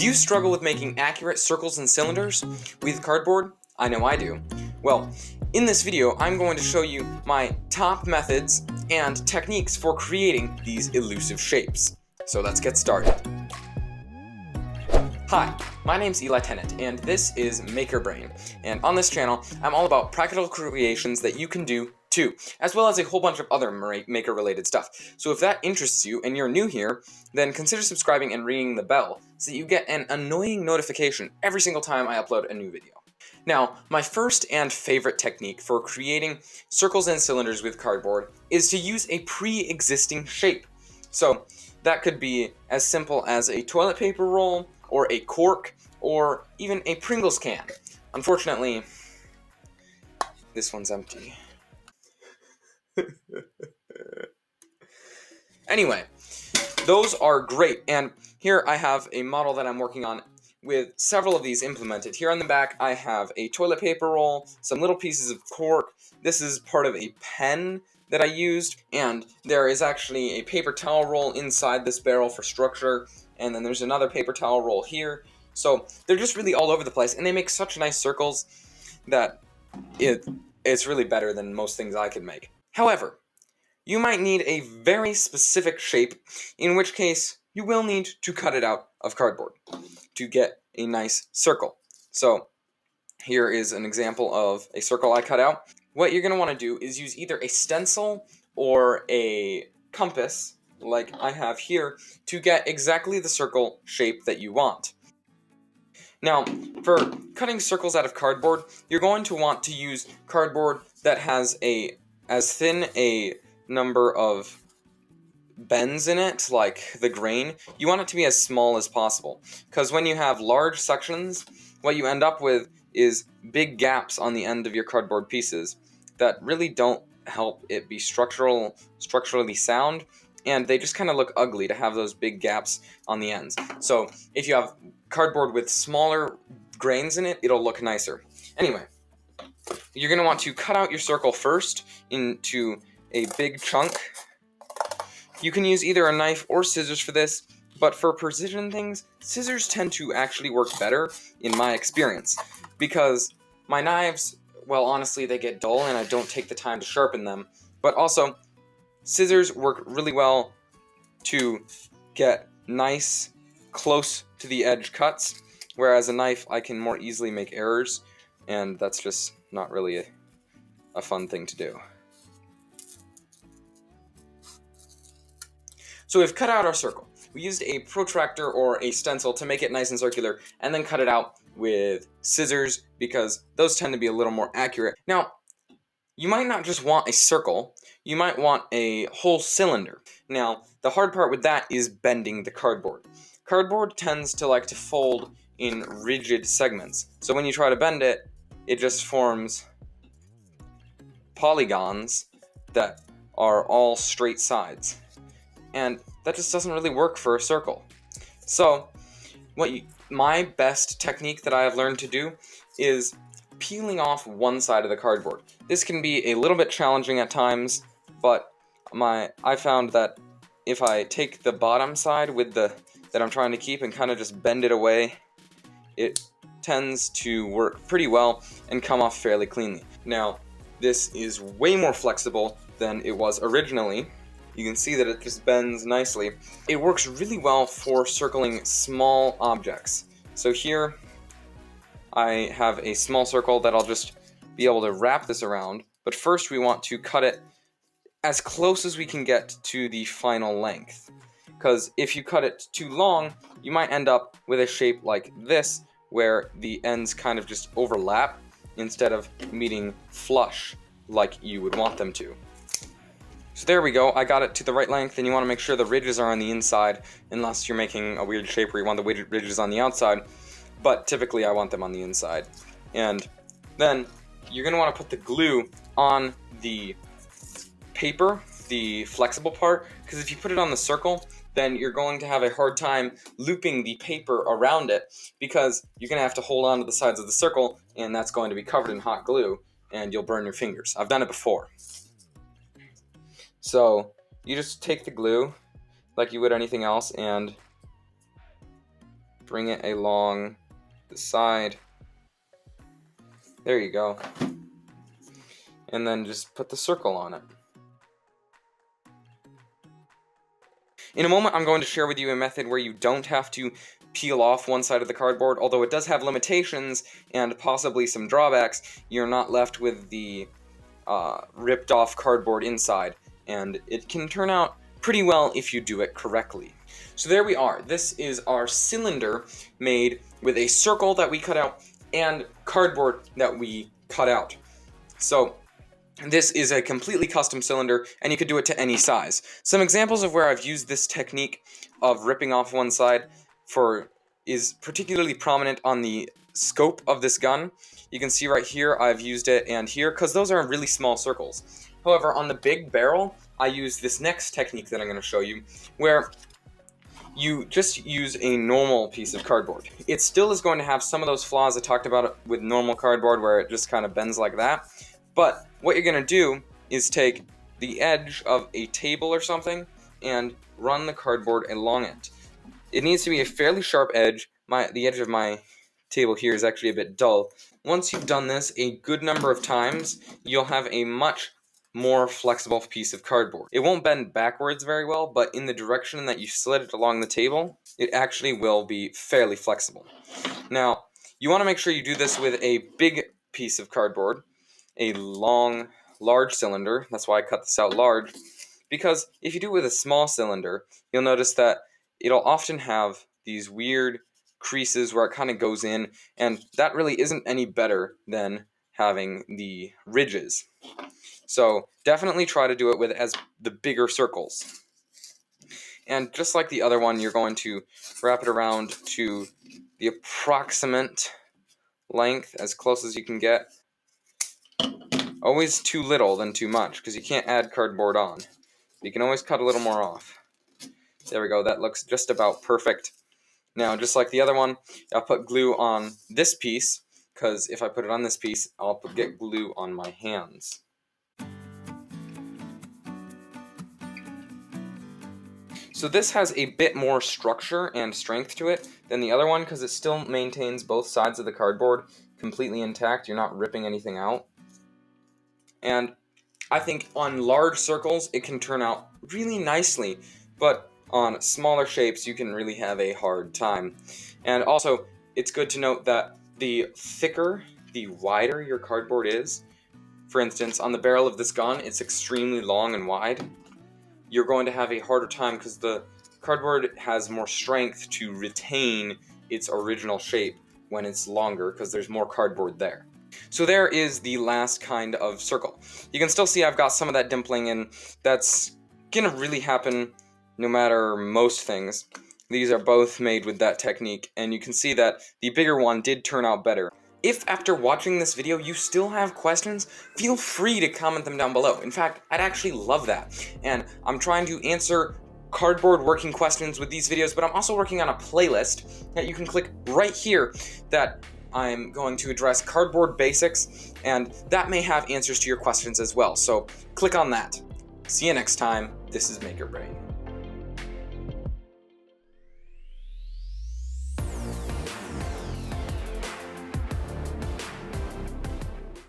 Do you struggle with making accurate circles and cylinders with cardboard? I know I do. Well, in this video, I'm going to show you my top methods and techniques for creating these elusive shapes. So let's get started. Hi, my name's Eli Tennant, and this is Maker Brain. And on this channel, I'm all about practical creations that you can do too, as well as a whole bunch of other maker-related stuff. So if that interests you and you're new here, then consider subscribing and ringing the bell so that you get an annoying notification every single time I upload a new video. Now, my first and favorite technique for creating circles and cylinders with cardboard is to use a pre-existing shape. So that could be as simple as a toilet paper roll, or a cork, or even a Pringles can. Unfortunately, this one's empty. Anyway, those are great, and here I have a model that I'm working on with several of these implemented. Here on the back I have a toilet paper roll, some little pieces of cork. This is part of a pen that I used, and there is actually a paper towel roll inside this barrel for structure, and then there's another paper towel roll here. So they're just really all over the place, and they make such nice circles that it's really better than most things I could make. However, you might need a very specific shape, in which case you will need to cut it out of cardboard to get a nice circle. So here is an example of a circle I cut out. What you're going to want to do is use either a stencil or a compass, like I have here, to get exactly the circle shape that you want. Now, for cutting circles out of cardboard, you're going to want to use cardboard that has as thin a number of bends in it, like the grain. You want it to be as small as possible, because when you have large sections, what you end up with is big gaps on the end of your cardboard pieces that really don't help it be structurally sound, and they just kind of look ugly to have those big gaps on the ends. So if you have cardboard with smaller grains in it, it'll look nicer. Anyway, you're going to want to cut out your circle first into a big chunk. You can use either a knife or scissors for this, but for precision things, scissors tend to actually work better in my experience, because my knives, well, honestly, they get dull and I don't take the time to sharpen them, but also scissors work really well to get nice, close to the edge cuts, whereas a knife, I can more easily make errors, and that's just not really a fun thing to do. So we've cut out our circle. We used a protractor or a stencil to make it nice and circular, and then cut it out with scissors, because those tend to be a little more accurate. Now, you might not just want a circle, you might want a whole cylinder. Now, the hard part with that is bending the cardboard. Cardboard tends to like to fold in rigid segments, so when you try to bend it, it just forms polygons that are all straight sides. And that just doesn't really work for a circle. So, my best technique that I have learned to do is peeling off one side of the cardboard. This can be a little bit challenging at times, but I found that if I take the bottom side that I'm trying to keep and kind of just bend it away, it tends to work pretty well and come off fairly cleanly. Now, this is way more flexible than it was originally. You can see that it just bends nicely. It works really well for circling small objects. So here, I have a small circle that I'll just be able to wrap this around, but first we want to cut it as close as we can get to the final length. Because if you cut it too long, you might end up with a shape like this, where the ends kind of just overlap instead of meeting flush like you would want them to. So there we go, I got it to the right length, and you want to make sure the ridges are on the inside, unless you're making a weird shape where you want the ridges on the outside, but typically I want them on the inside. And then you're going to want to put the glue on the paper, the flexible part, because if you put it on the circle, then you're going to have a hard time looping the paper around it, because you're going to have to hold on to the sides of the circle, and that's going to be covered in hot glue, and you'll burn your fingers. I've done it before. So you just take the glue like you would anything else and bring it along the side. There you go. And then just put the circle on it. In a moment, I'm going to share with you a method where you don't have to peel off one side of the cardboard. Although it does have limitations and possibly some drawbacks, you're not left with the ripped off cardboard inside, and it can turn out pretty well if you do it correctly. So there we are. This is our cylinder made with a circle that we cut out and cardboard that we cut out. So this is a completely custom cylinder, and you could do it to any size. Some examples of where I've used this technique of ripping off one side is particularly prominent on the scope of this gun. You can see right here I've used it, and here, because those are really small circles. However, on the big barrel, I use this next technique that I'm going to show you, where you just use a normal piece of cardboard. It still is going to have some of those flaws I talked about with normal cardboard, where it just kind of bends like that. But what you're going to do is take the edge of a table or something and run the cardboard along it. It needs to be a fairly sharp edge. The edge of my table here is actually a bit dull. Once you've done this a good number of times, you'll have a much more flexible piece of cardboard. It won't bend backwards very well, but in the direction that you slid it along the table, it actually will be fairly flexible. Now, you want to make sure you do this with a big piece of cardboard, a large cylinder. That's why I cut this out large, because if you do it with a small cylinder, you'll notice that it'll often have these weird creases where it kind of goes in, and that really isn't any better than having the ridges. So definitely try to do it with the bigger circles. And just like the other one, you're going to wrap it around to the approximate length, as close as you can get. Always too little than too much, because you can't add cardboard on. You can always cut a little more off. There we go, that looks just about perfect. Now, just like the other one, I'll put glue on this piece, because if I put it on this piece, I'll get glue on my hands. So this has a bit more structure and strength to it than the other one, because it still maintains both sides of the cardboard completely intact. You're not ripping anything out. And I think on large circles, it can turn out really nicely, but on smaller shapes, you can really have a hard time. And also, it's good to note that the thicker, the wider your cardboard is. For instance, on the barrel of this gun, it's extremely long and wide. You're going to have a harder time because the cardboard has more strength to retain its original shape when it's longer, because there's more cardboard there. So there is the last kind of circle. You can still see I've got some of that dimpling, and that's gonna really happen no matter most things. These are both made with that technique, and you can see that the bigger one did turn out better. If after watching this video you still have questions, feel free to comment them down below. In fact, I'd actually love that. And I'm trying to answer cardboard working questions with these videos, but I'm also working on a playlist that you can click right here that I'm going to address cardboard basics, and that may have answers to your questions as well. So click on that. See you next time. This is Maker Brain.